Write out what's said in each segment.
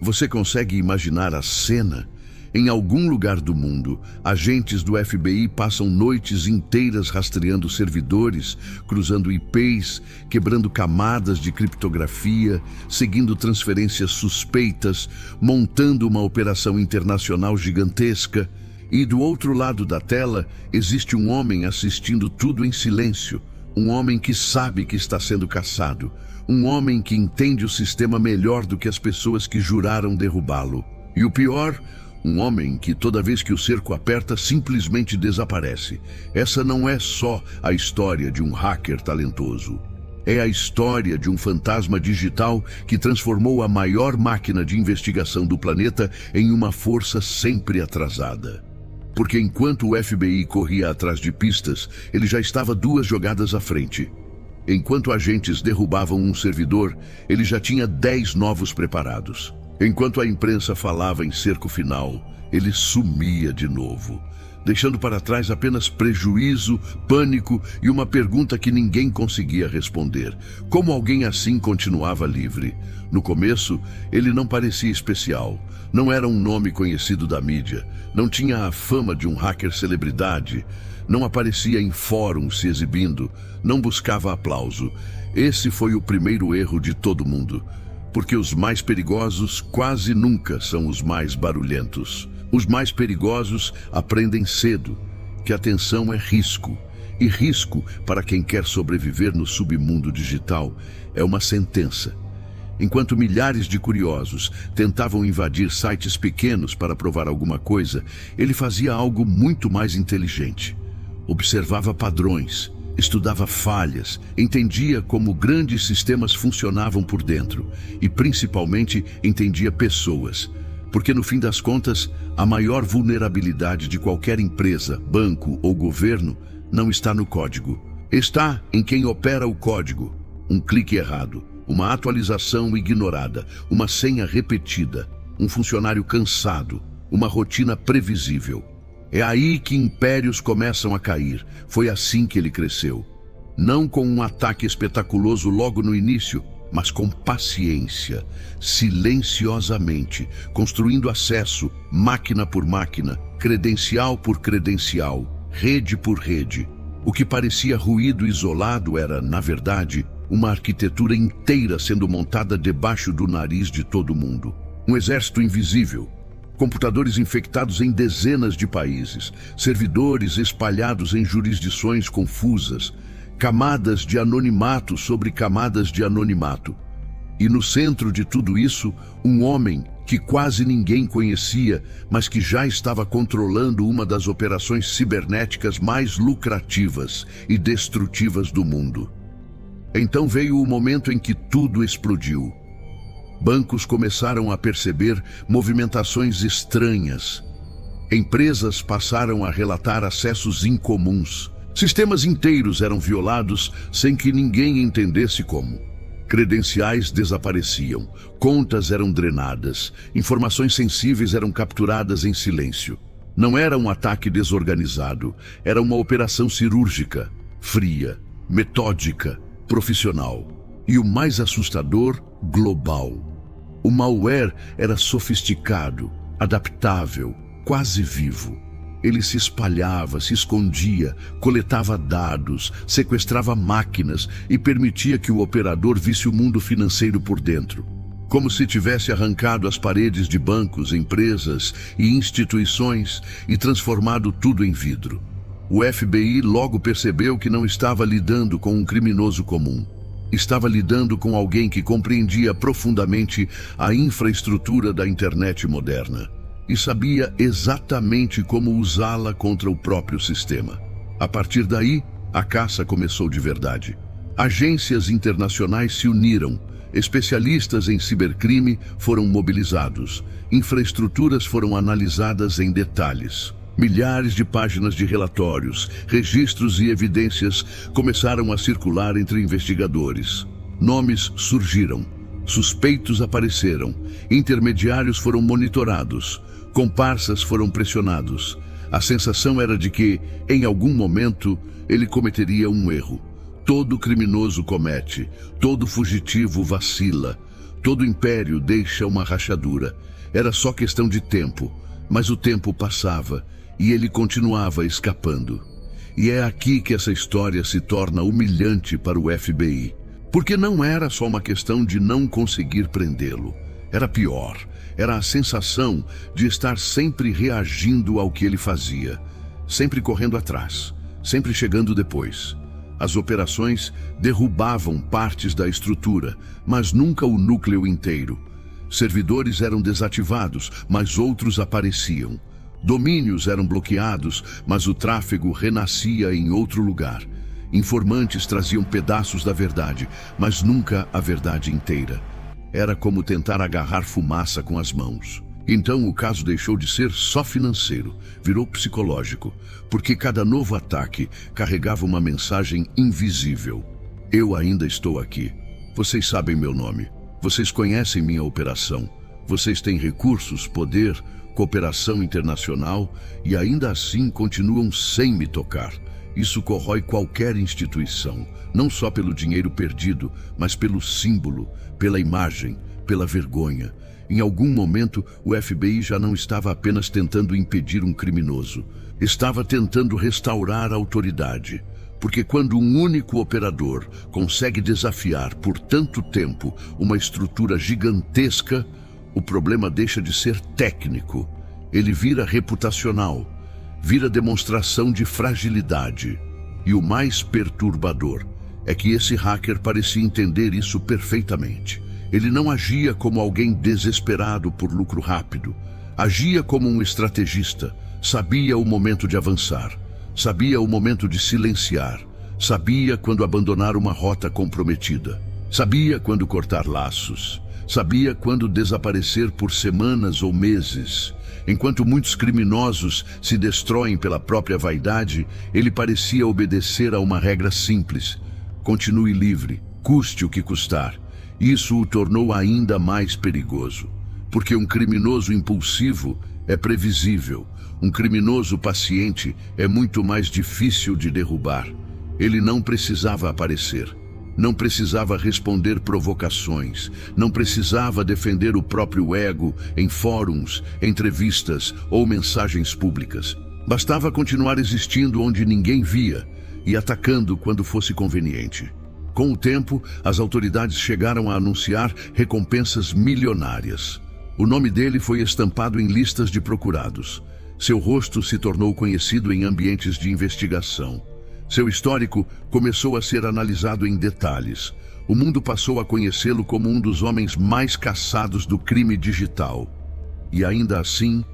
Você consegue imaginar a cena? Em algum lugar do mundo, agentes do FBI passam noites inteiras rastreando servidores, cruzando IPs, quebrando camadas de criptografia, seguindo transferências suspeitas, montando uma operação internacional gigantesca. E do outro lado da tela, existe um homem assistindo tudo em silêncio. Um homem que sabe que está sendo caçado. Um homem que entende o sistema melhor do que as pessoas que juraram derrubá-lo. E o pior, um homem que toda vez que o cerco aperta simplesmente desaparece. Essa não é só a história de um hacker talentoso. É a história de um fantasma digital que transformou a maior máquina de investigação do planeta em uma força sempre atrasada. Porque enquanto o FBI corria atrás de pistas, ele já estava 2 jogadas à frente. Enquanto agentes derrubavam um servidor, ele já tinha 10 novos preparados. Enquanto a imprensa falava em cerco final, ele sumia de novo, deixando para trás apenas prejuízo, pânico e uma pergunta que ninguém conseguia responder. Como alguém assim continuava livre? No começo, ele não parecia especial. Não era um nome conhecido da mídia. Não tinha a fama de um hacker celebridade. Não aparecia em fóruns se exibindo. Não buscava aplauso. Esse foi o primeiro erro de todo mundo. Porque os mais perigosos quase nunca são os mais barulhentos. Os mais perigosos aprendem cedo que atenção é risco. E risco, para quem quer sobreviver no submundo digital, é uma sentença. Enquanto milhares de curiosos tentavam invadir sites pequenos para provar alguma coisa, ele fazia algo muito mais inteligente. Observava padrões, estudava falhas, entendia como grandes sistemas funcionavam por dentro e, principalmente, entendia pessoas. Porque, no fim das contas, a maior vulnerabilidade de qualquer empresa, banco ou governo não está no código. Está em quem opera o código. Um clique errado, uma atualização ignorada, uma senha repetida, um funcionário cansado, uma rotina previsível. É aí que impérios começam a cair. Foi assim que ele cresceu. Não com um ataque espetaculoso logo no início, mas com paciência, silenciosamente, construindo acesso, máquina por máquina, credencial por credencial, rede por rede. O que parecia ruído isolado era, na verdade, uma arquitetura inteira sendo montada debaixo do nariz de todo mundo. Um exército invisível. Computadores infectados em dezenas de países, servidores espalhados em jurisdições confusas, camadas de anonimato sobre camadas de anonimato. E no centro de tudo isso, um homem que quase ninguém conhecia, mas que já estava controlando uma das operações cibernéticas mais lucrativas e destrutivas do mundo. Então veio o momento em que tudo explodiu. Bancos começaram a perceber movimentações estranhas. Empresas passaram a relatar acessos incomuns. Sistemas inteiros eram violados sem que ninguém entendesse como. Credenciais desapareciam, contas eram drenadas, informações sensíveis eram capturadas em silêncio. Não era um ataque desorganizado, era uma operação cirúrgica, fria, metódica, profissional. E o mais assustador, global. O malware era sofisticado, adaptável, quase vivo. Ele se espalhava, se escondia, coletava dados, sequestrava máquinas e permitia que o operador visse o mundo financeiro por dentro. Como se tivesse arrancado as paredes de bancos, empresas e instituições e transformado tudo em vidro. O FBI logo percebeu que não estava lidando com um criminoso comum. Estava lidando com alguém que compreendia profundamente a infraestrutura da internet moderna e sabia exatamente como usá-la contra o próprio sistema. A partir daí, a caça começou de verdade. Agências internacionais se uniram, especialistas em cibercrime foram mobilizados, infraestruturas foram analisadas em detalhes. Milhares de páginas de relatórios, registros e evidências começaram a circular entre investigadores. Nomes surgiram, suspeitos apareceram, intermediários foram monitorados, comparsas foram pressionados. A sensação era de que, em algum momento, ele cometeria um erro. Todo criminoso comete, todo fugitivo vacila, Todo império deixa uma rachadura. Era só questão de tempo, mas o tempo passava e ele continuava escapando. E é aqui que essa história se torna humilhante para o FBI. Porque não era só uma questão de não conseguir prendê-lo. Era pior. Era a sensação de estar sempre reagindo ao que ele fazia. Sempre correndo atrás. Sempre chegando depois. As operações derrubavam partes da estrutura, mas nunca o núcleo inteiro. Servidores eram desativados, mas outros apareciam. Domínios eram bloqueados, mas o tráfego renascia em outro lugar. Informantes traziam pedaços da verdade, mas nunca a verdade inteira. Era como tentar agarrar fumaça com as mãos. Então o caso deixou de ser só financeiro, virou psicológico, porque cada novo ataque carregava uma mensagem invisível. Eu ainda estou aqui. Vocês sabem meu nome. Vocês conhecem minha operação. Vocês têm recursos, poder, cooperação internacional e ainda assim continuam sem me tocar. Isso corrói qualquer instituição, não só pelo dinheiro perdido, mas pelo símbolo, pela imagem, pela vergonha. Em algum momento, o FBI já não estava apenas tentando impedir um criminoso. Estava tentando restaurar a autoridade. Porque quando um único operador consegue desafiar por tanto tempo uma estrutura gigantesca, o problema deixa de ser técnico. Ele vira reputacional, vira demonstração de fragilidade. E o mais perturbador é que esse hacker parecia entender isso perfeitamente. Ele não agia como alguém desesperado por lucro rápido. Agia como um estrategista. Sabia o momento de avançar. Sabia o momento de silenciar. Sabia quando abandonar uma rota comprometida. Sabia quando cortar laços. Sabia quando desaparecer por semanas ou meses. Enquanto muitos criminosos se destroem pela própria vaidade, ele parecia obedecer a uma regra simples. Continue livre, custe o que custar. Isso o tornou ainda mais perigoso. Porque um criminoso impulsivo é previsível. Um criminoso paciente é muito mais difícil de derrubar. Ele não precisava aparecer. Não precisava responder provocações. Não precisava defender o próprio ego em fóruns, entrevistas ou mensagens públicas. Bastava continuar existindo onde ninguém via e atacando quando fosse conveniente. Com o tempo, as autoridades chegaram a anunciar recompensas milionárias. O nome dele foi estampado em listas de procurados. Seu rosto se tornou conhecido em ambientes de investigação. Seu histórico começou a ser analisado em detalhes. O mundo passou a conhecê-lo como um dos homens mais caçados do crime digital. E ainda assim,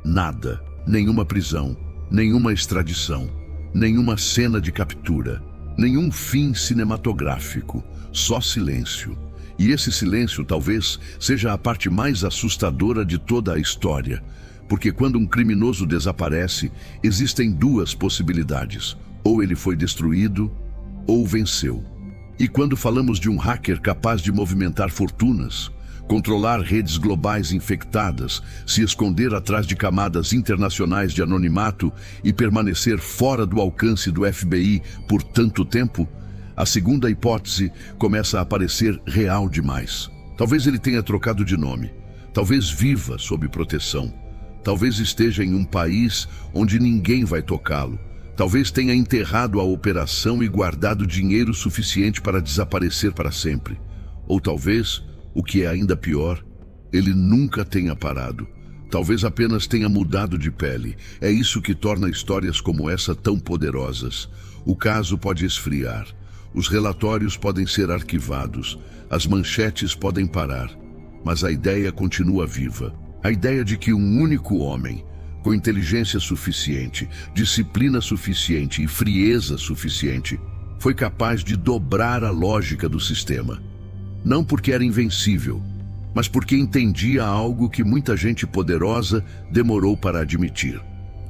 nada, nenhuma prisão, nenhuma extradição, nenhuma cena de captura, nenhum fim cinematográfico, só silêncio. E esse silêncio talvez seja a parte mais assustadora de toda a história, porque quando um criminoso desaparece, existem duas possibilidades. Ou ele foi destruído, ou venceu. E quando falamos de um hacker capaz de movimentar fortunas, controlar redes globais infectadas, se esconder atrás de camadas internacionais de anonimato e permanecer fora do alcance do FBI por tanto tempo, a segunda hipótese começa a parecer real demais. Talvez ele tenha trocado de nome, talvez viva sob proteção, talvez esteja em um país onde ninguém vai tocá-lo, talvez tenha enterrado a operação e guardado dinheiro suficiente para desaparecer para sempre. Ou talvez, o que é ainda pior, ele nunca tenha parado. Talvez apenas tenha mudado de pele. É isso que torna histórias como essa tão poderosas. O caso pode esfriar. Os relatórios podem ser arquivados. As manchetes podem parar. Mas a ideia continua viva. A ideia de que um único homem, com inteligência suficiente, disciplina suficiente e frieza suficiente, foi capaz de dobrar a lógica do sistema. Não porque era invencível, mas porque entendia algo que muita gente poderosa demorou para admitir.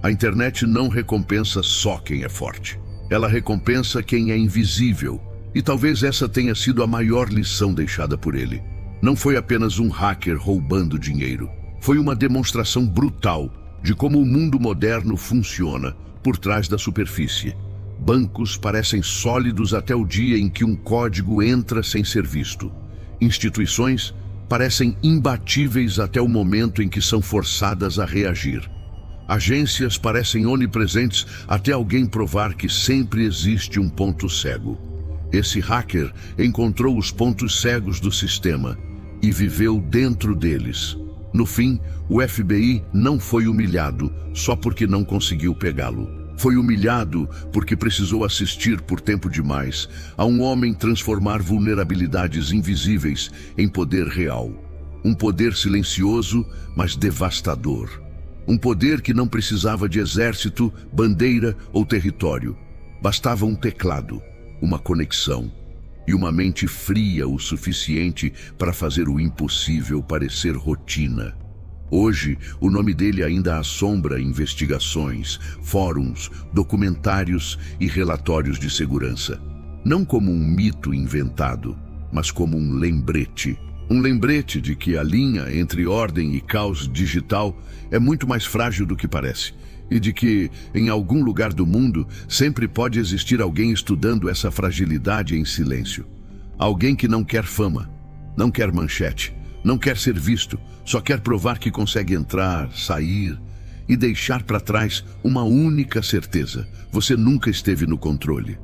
A internet não recompensa só quem é forte. Ela recompensa quem é invisível. E talvez essa tenha sido a maior lição deixada por ele. Não foi apenas um hacker roubando dinheiro. Foi uma demonstração brutal de como o mundo moderno funciona por trás da superfície. Bancos parecem sólidos até o dia em que um código entra sem ser visto. Instituições parecem imbatíveis até o momento em que são forçadas a reagir. Agências parecem onipresentes até alguém provar que sempre existe um ponto cego. Esse hacker encontrou os pontos cegos do sistema e viveu dentro deles. No fim, o FBI não foi humilhado só porque não conseguiu pegá-lo. Foi humilhado porque precisou assistir por tempo demais a um homem transformar vulnerabilidades invisíveis em poder real. Um poder silencioso, mas devastador. Um poder que não precisava de exército, bandeira ou território. Bastava um teclado, uma conexão e uma mente fria o suficiente para fazer o impossível parecer rotina. Hoje, o nome dele ainda assombra investigações, fóruns, documentários e relatórios de segurança. Não como um mito inventado, mas como um lembrete. Um lembrete de que a linha entre ordem e caos digital é muito mais frágil do que parece. E de que, em algum lugar do mundo, sempre pode existir alguém estudando essa fragilidade em silêncio. Alguém que não quer fama, não quer manchete, não quer ser visto, só quer provar que consegue entrar, sair e deixar para trás uma única certeza: você nunca esteve no controle.